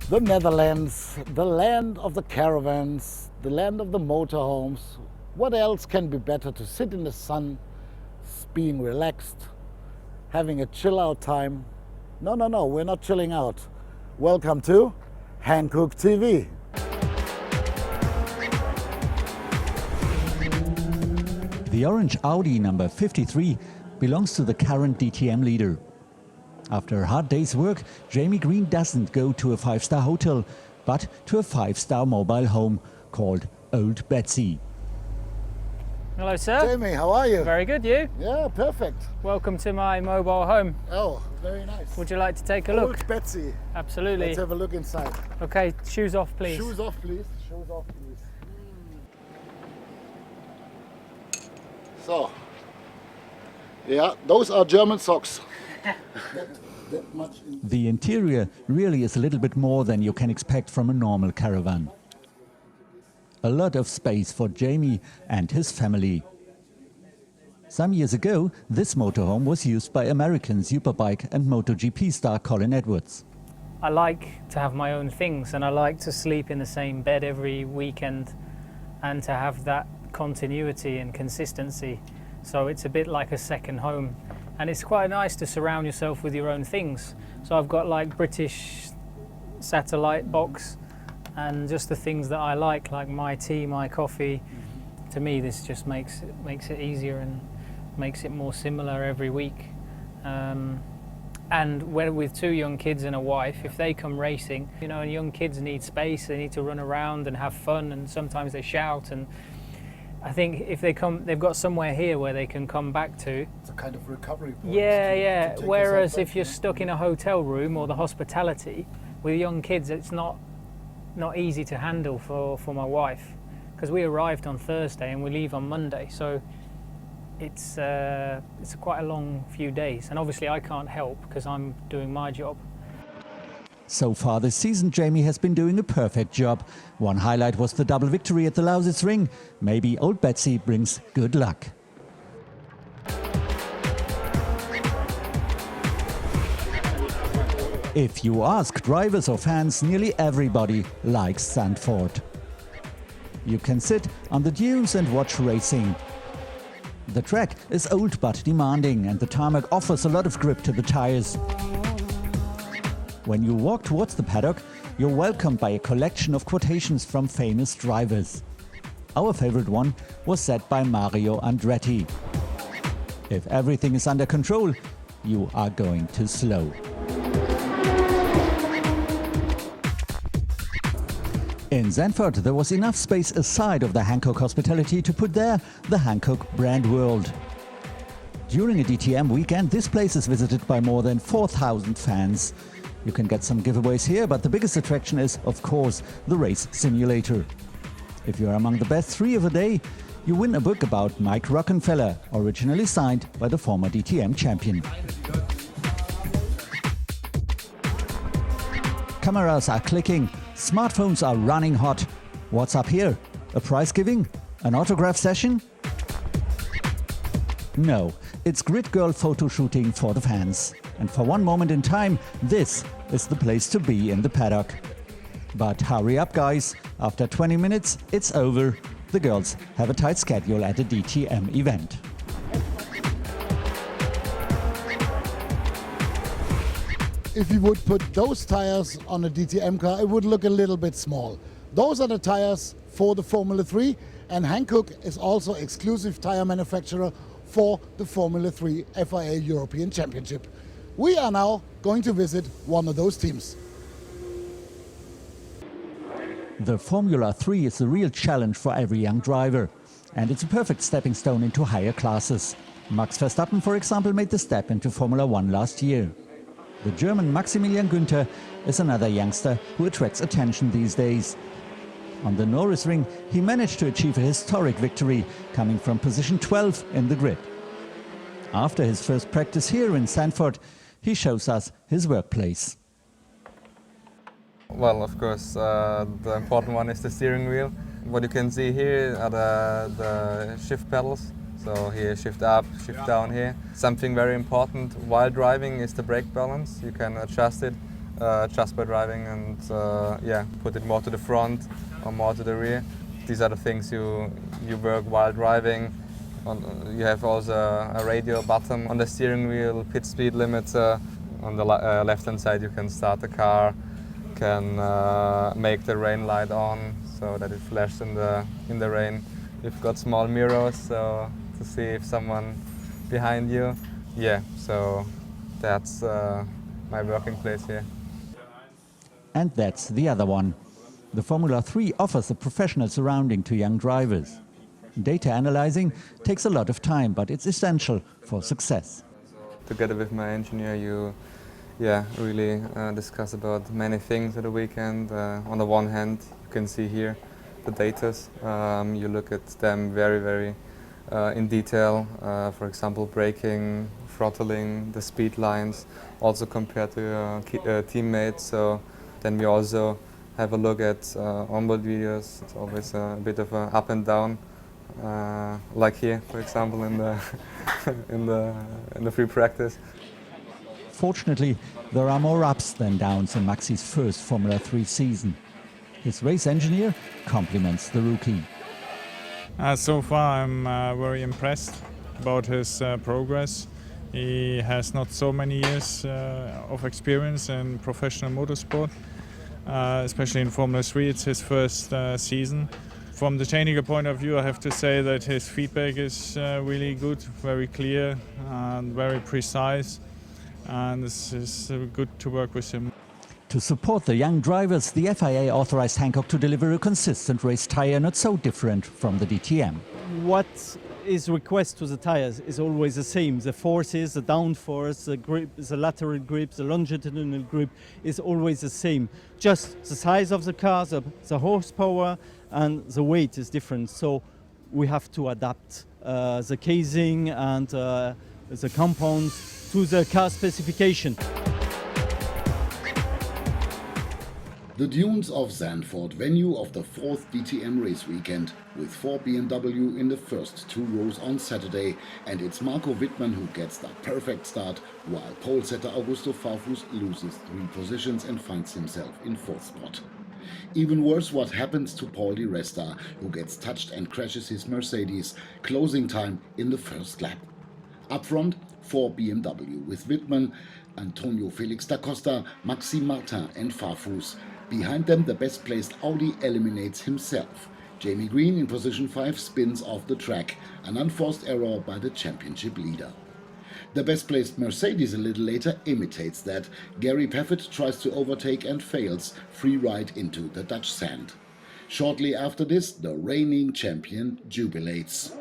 The Netherlands, the land of the caravans, the land of the motorhomes. What else can be better to sit in the sun, being relaxed, having a chill out time? No, we're not chilling out. Welcome to Hankook TV. The orange Audi number 53 belongs to the current DTM leader. After a hard day's work, Jamie Green doesn't go to a 5-star hotel, but to a 5-star mobile home called Old Betsy. Hello, sir. Jamie, how are you? Very good, you? Yeah, perfect. Welcome to my mobile home. Oh, very nice. Would you like to take a look? Old Betsy. Absolutely. Let's have a look inside. Okay, shoes off, please. Shoes off, please. Shoes off, please. So, yeah, those are German socks. that much The interior really is a little bit more than you can expect from a normal caravan. A lot of space for Jamie and his family. Some years ago, this motorhome was used by American superbike and MotoGP star Colin Edwards. I like to have my own things, and I like to sleep in the same bed every weekend and to have that continuity and consistency. So it's a bit like a second home, and it's quite nice to surround yourself with your own things. So I've got like British satellite box and just the things that I like my tea, my coffee. To me, this just makes it easier and makes it more similar every week. And when with 2 young kids and a wife, if they come racing, you know, and young kids need space, they need to run around and have fun, and sometimes they shout. And I think if they come, they've got somewhere here where they can come back to. It's a kind of recovery point. Yeah. To Whereas if you're stuck in a hotel room or the hospitality with young kids, it's not easy to handle for my wife, because we arrived on Thursday and we leave on Monday, so it's quite a long few days, and obviously I can't help because I'm doing my job. So far this season, Jamie has been doing a perfect job. One highlight was the double victory at the Lausitz Ring. Maybe Old Betsy brings good luck. If you ask drivers or fans, nearly everybody likes Zandvoort. You can sit on the dunes and watch racing. The track is old but demanding, and the tarmac offers a lot of grip to the tires. When you walk towards the paddock, you're welcomed by a collection of quotations from famous drivers. Our favorite one was said by Mario Andretti. If everything is under control, you are going too slow. In Zandvoort, there was enough space aside of the Hankook hospitality to put there the Hankook brand world. During a DTM weekend, this place is visited by more than 4,000 fans. You can get some giveaways here, but the biggest attraction is, of course, the race simulator. If you're among the best 3 of the day, you win a book about Mike Rockenfeller, originally signed by the former DTM champion. Cameras are clicking, smartphones are running hot. What's up here? A prize giving? An autograph session? No, it's grid girl photo shooting for the fans. And for one moment in time, this is the place to be in the paddock. But hurry up, guys. After 20 minutes, it's over. The girls have a tight schedule at a DTM event. If you would put those tires on a DTM car, it would look a little bit small. Those are the tires for the Formula 3, and Hankook is also exclusive tire manufacturer for the Formula 3 FIA European Championship. We are now going to visit one of those teams. The Formula 3 is a real challenge for every young driver, and it's a perfect stepping stone into higher classes. Max Verstappen, for example, made the step into Formula 1 last year. The German Maximilian Günther is another youngster who attracts attention these days. On the Norris Ring, he managed to achieve a historic victory, coming from position 12 in the grid. After his first practice here in Zandvoort, he shows us his workplace. Well, of course, the important one is the steering wheel. What you can see here are the shift pedals. So here, shift up, shift down here. Something very important while driving is the brake balance. You can adjust it just by driving and yeah, put it more to the front or more to the rear. These are the things you work while driving. You have also a radio button on the steering wheel, pitch speed limiter. On the left-hand side you can start the car, can make the rain light on so that it flashes in the rain. You've got small mirrors so to see if someone behind you. Yeah, so that's my working place here. And that's the other one. The Formula 3 offers a professional surrounding to young drivers. Data analyzing takes a lot of time, but it's essential for success. Together with my engineer, you really discuss about many things at the weekend. On the one hand, you can see here the data. You look at them very in detail. For example, braking, throttling, the speed lines, also compared to your teammates. So then we also have a look at onboard videos. It's always a bit of a up and down, like here, for example, in the in the free practice. Fortunately, there are more ups than downs in Maxi's first Formula 3 season. His race engineer compliments the rookie. So far I'm very impressed about his progress. He has not so many years of experience in professional motorsport, especially in Formula 3. It's his first season. From the technical point of view, I have to say that his feedback is really good, very clear and very precise. And this is good to work with him. To support the young drivers, the FIA authorized Hankook to deliver a consistent race tyre not so different from the DTM. What is request to the tires is always the same. The forces, the downforce, the grip, the lateral grip, the longitudinal grip is always the same. Just the size of the car, the horsepower and the weight is different. So we have to adapt the casing and the compounds to the car specification. The dunes of Zandvoort, venue of the 4th DTM race weekend, with 4 BMW in the first 2 rows on Saturday, and it's Marco Wittmann who gets the perfect start, while pole setter Augusto Farfus loses 3 positions and finds himself in 4th spot. Even worse what happens to Paul Di Resta, who gets touched and crashes his Mercedes, closing time in the first lap. Up front, 4 BMW with Wittmann, Antonio Felix da Costa, Maxime Martin and Farfus. Behind them, the best placed Audi eliminates himself. Jamie Green in position 5 spins off the track, an unforced error by the championship leader. The best placed Mercedes a little later imitates that. Gary Paffett tries to overtake and fails, free ride into the Dutch sand. Shortly after this, the reigning champion jubilates.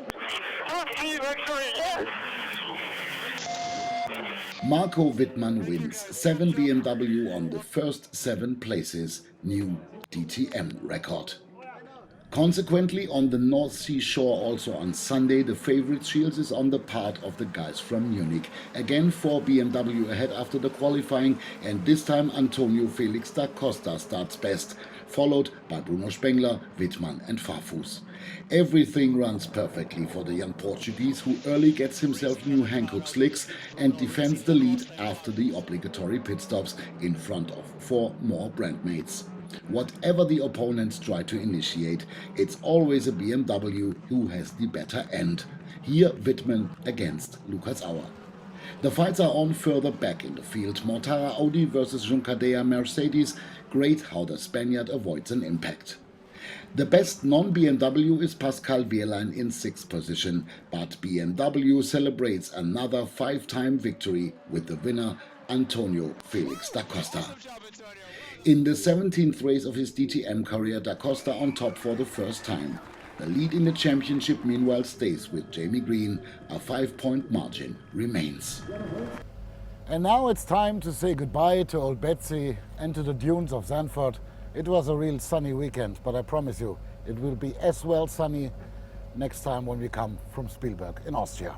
Marco Wittmann wins, 7 BMW on the first 7 places, new DTM record. Consequently, on the North Sea shore also on Sunday, the favorite Shields is on the part of the guys from Munich. Again 4 BMW ahead after the qualifying, and this time Antonio Felix da Costa starts best, followed by Bruno Spengler, Wittmann and Farfus. Everything runs perfectly for the young Portuguese, who early gets himself new Hankook slicks and defends the lead after the obligatory pit stops in front of 4 more brandmates. Whatever the opponents try to initiate, it's always a BMW who has the better end. Here Wittmann against Lucas Auer. The fights are on further back in the field. Mortara Audi versus Juncadella Mercedes. Great how the Spaniard avoids an impact. The best non-BMW is Pascal Wehrlein in 6th position, but BMW celebrates another 5-time victory with the winner Antonio Felix da Costa. In the 17th race of his DTM career, da Costa on top for the first time. The lead in the championship meanwhile stays with Jamie Green. A 5-point margin remains. And now it's time to say goodbye to Old Betsy and to the dunes of Zandvoort. It was a real sunny weekend, but I promise you, it will be as well sunny next time when we come from Spielberg in Austria.